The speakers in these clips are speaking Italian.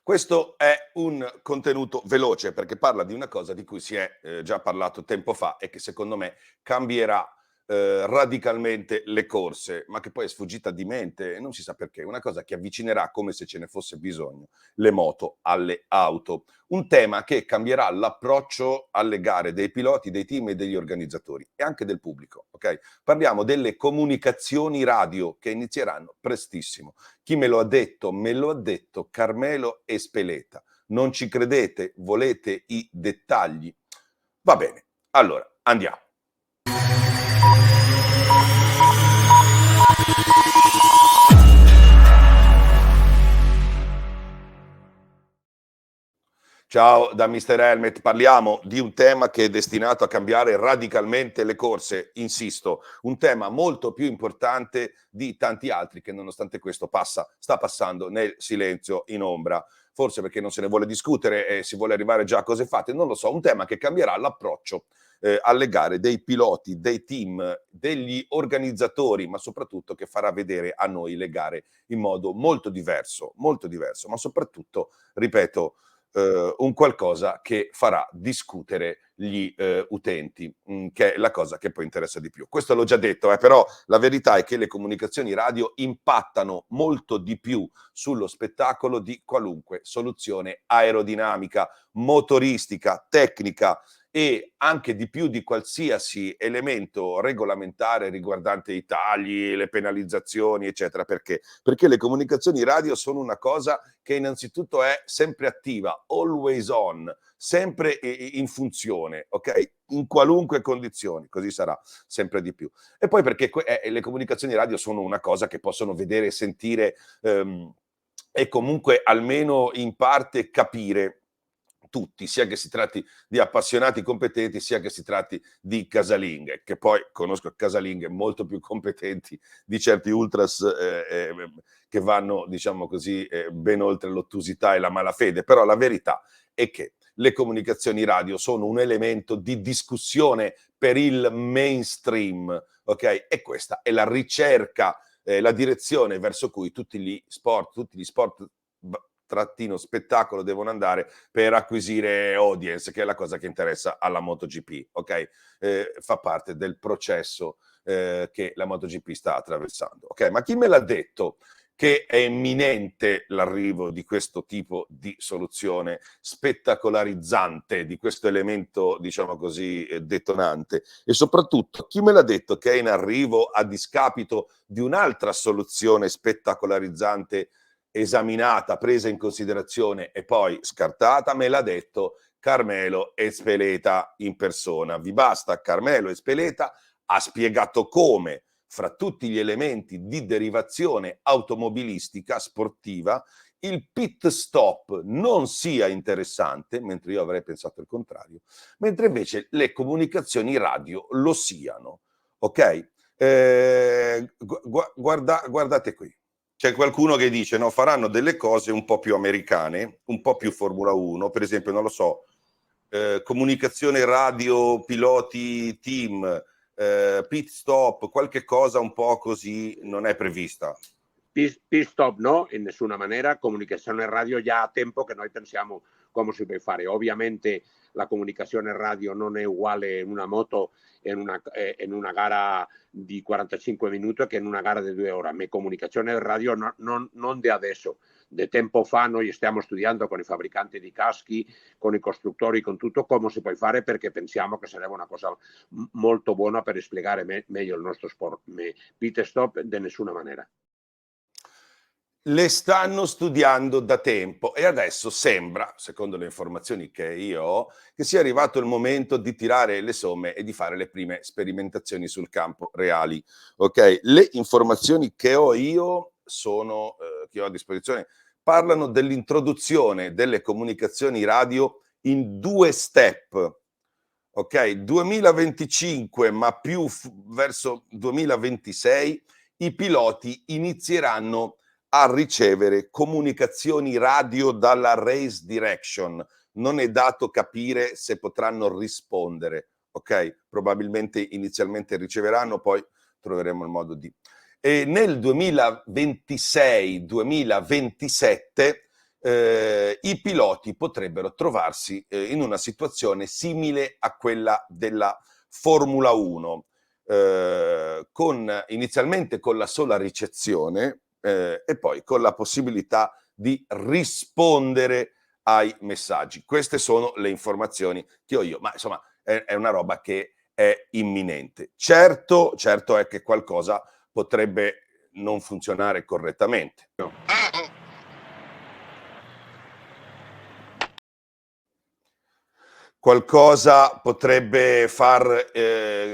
Questo è un contenuto veloce perché parla di una cosa di cui si è già parlato tempo fa e che secondo me cambierà radicalmente le corse, ma che poi è sfuggita di mente e non si sa perché. Una cosa che avvicinerà, come se ce ne fosse bisogno, le moto alle auto. Un tema che cambierà l'approccio alle gare dei piloti, dei team e degli organizzatori e anche del pubblico. Okay? Parliamo delle comunicazioni radio che inizieranno prestissimo. Chi me lo ha detto? Me lo ha detto Carmelo Espeleta. Non ci credete? Volete i dettagli? Va bene, allora andiamo. Ciao da Mr. Helmet, parliamo di un tema che è destinato a cambiare radicalmente le corse, insisto, un tema molto più importante di tanti altri che nonostante questo sta passando nel silenzio in ombra, forse perché non se ne vuole discutere e si vuole arrivare già a cose fatte, non lo so, un tema che cambierà l'approccio alle gare dei piloti, dei team, degli organizzatori, ma soprattutto che farà vedere a noi le gare in modo molto diverso, ma soprattutto, ripeto, un qualcosa che farà discutere gli utenti, che è la cosa che poi interessa di più. Questo l'ho già detto, però la verità è che le comunicazioni radio impattano molto di più sullo spettacolo di qualunque soluzione aerodinamica, motoristica, tecnica e anche di più di qualsiasi elemento regolamentare riguardante i tagli, le penalizzazioni, eccetera. Perché? Perché le comunicazioni radio sono una cosa che innanzitutto è sempre attiva, always on, sempre in funzione, ok? In qualunque condizioni, così sarà sempre di più. E poi perché le comunicazioni radio sono una cosa che possono vedere e sentire e comunque almeno in parte capire tutti, sia che si tratti di appassionati competenti, sia che si tratti di casalinghe, che poi conosco casalinghe molto più competenti di certi ultras che vanno, diciamo così, ben oltre l'ottusità e la malafede. Però la verità è che le comunicazioni radio sono un elemento di discussione per il mainstream, ok? E questa è la ricerca, la direzione verso cui tutti gli sport trattino spettacolo devono andare per acquisire audience, che è la cosa che interessa alla MotoGP, ok? Fa parte del processo che la MotoGP sta attraversando, ok? Ma chi me l'ha detto che è imminente l'arrivo di questo tipo di soluzione spettacolarizzante, di questo elemento, diciamo così, detonante? E soprattutto, chi me l'ha detto che è in arrivo a discapito di un'altra soluzione spettacolarizzante esaminata, presa in considerazione e poi scartata? Me l'ha detto Carmelo Ezpeleta in persona. Vi basta? Carmelo Ezpeleta ha spiegato come, fra tutti gli elementi di derivazione automobilistica sportiva, il pit stop non sia interessante, mentre io avrei pensato il contrario, mentre invece le comunicazioni radio lo siano. Ok? Guardate qui. C'è qualcuno che dice no, faranno delle cose un po' più americane, un po' più Formula 1, per esempio, non lo so, comunicazione radio, piloti, team, pit stop, qualche cosa un po' così non è prevista. Pit stop no, in nessuna manera. Comunicazione radio già a tempo che noi pensiamo come si può fare. Ovviamente la comunicazione radio non è uguale in una moto in una gara di 45 minuti che in una gara di 2 ore. Ma comunicazione radio non di adesso. De tempo fa noi stiamo studiando con i fabbricanti di caschi, con i costruttori, con tutto come si può fare, perché pensiamo che sarebbe una cosa molto buona per spiegare meglio il nostro sport. Ma pit stop di nessuna maniera. Le stanno studiando da tempo e adesso sembra, secondo le informazioni che io ho, che sia arrivato il momento di tirare le somme e di fare le prime sperimentazioni sul campo reali. Ok? Le informazioni che ho io sono, che ho a disposizione, parlano dell'introduzione delle comunicazioni radio in 2 step. Ok? 2025, ma più verso 2026, i piloti inizieranno a ricevere comunicazioni radio dalla Race Direction. Non è dato capire se potranno rispondere, ok? Probabilmente inizialmente riceveranno, poi troveremo il modo di. E nel 2026-2027 i piloti potrebbero trovarsi in una situazione simile a quella della Formula 1, inizialmente con la sola ricezione e poi con la possibilità di rispondere ai messaggi. Queste sono le informazioni che ho io, ma insomma è una roba che è imminente. Certo è che qualcosa potrebbe non funzionare correttamente. Qualcosa potrebbe far,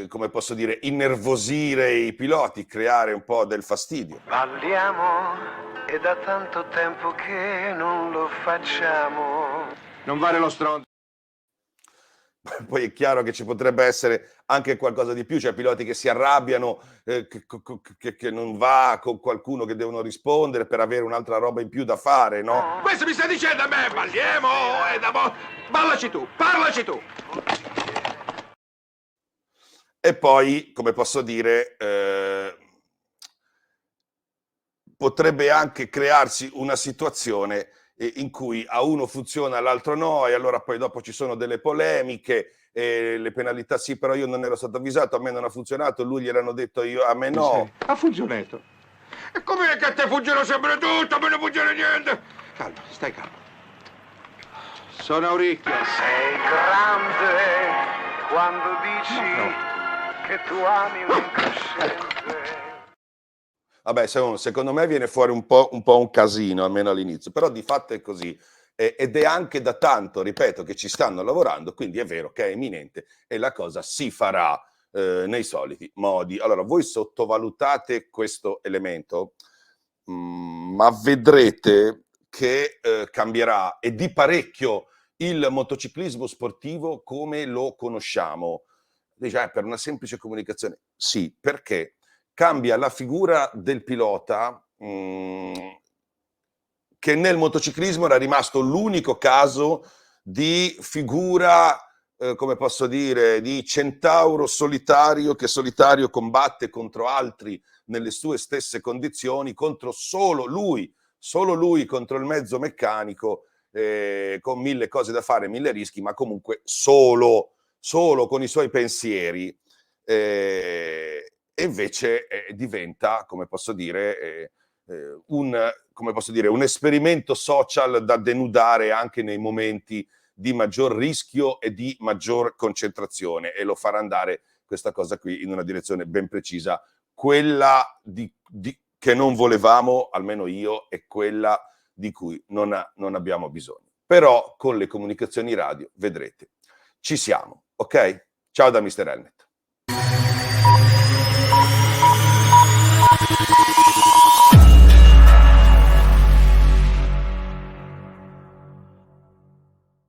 come posso dire, innervosire i piloti, creare un po' del fastidio. Balliamo, è da tanto tempo che non lo facciamo. Non vale lo stronzo. Poi è chiaro che ci potrebbe essere anche qualcosa di più, cioè piloti che si arrabbiano, che non va con qualcuno che devono rispondere per avere un'altra roba in più da fare, no? Questo mi stai dicendo a me, balliamo, ballaci tu, parlaci tu. E poi, come posso dire, potrebbe anche crearsi una situazione in cui a uno funziona, all'altro no, e allora poi dopo ci sono delle polemiche, le penalità sì, però io non ero stato avvisato, a me non ha funzionato, lui gliel'hanno detto, io, a me no. Ha funzionato. E come che a te funziona sempre tutto, a me non funziona niente? Calma, stai calmo. Sono Auricchio. Sei grande quando dici che tu ami un incosciente. Vabbè, secondo me viene fuori un po' un casino, almeno all'inizio, però di fatto è così. Ed è anche da tanto, ripeto, che ci stanno lavorando, quindi è vero che è imminente e la cosa si farà nei soliti modi. Allora, voi sottovalutate questo elemento, ma vedrete che cambierà e di parecchio il motociclismo sportivo come lo conosciamo. Dice, per una semplice comunicazione. Sì, perché cambia la figura del pilota, che nel motociclismo era rimasto l'unico caso di figura, come posso dire, di centauro solitario che solitario combatte contro altri nelle sue stesse condizioni, contro solo lui contro il mezzo meccanico, con 1000 cose da fare, 1000 rischi, ma comunque solo con i suoi pensieri. E invece diventa, come posso dire, un esperimento social da denudare anche nei momenti di maggior rischio e di maggior concentrazione, e lo farà andare questa cosa qui in una direzione ben precisa, quella che non volevamo, almeno io, e quella di cui non abbiamo bisogno. Però con le comunicazioni radio, vedrete, ci siamo, ok? Ciao da Mr. Helmet.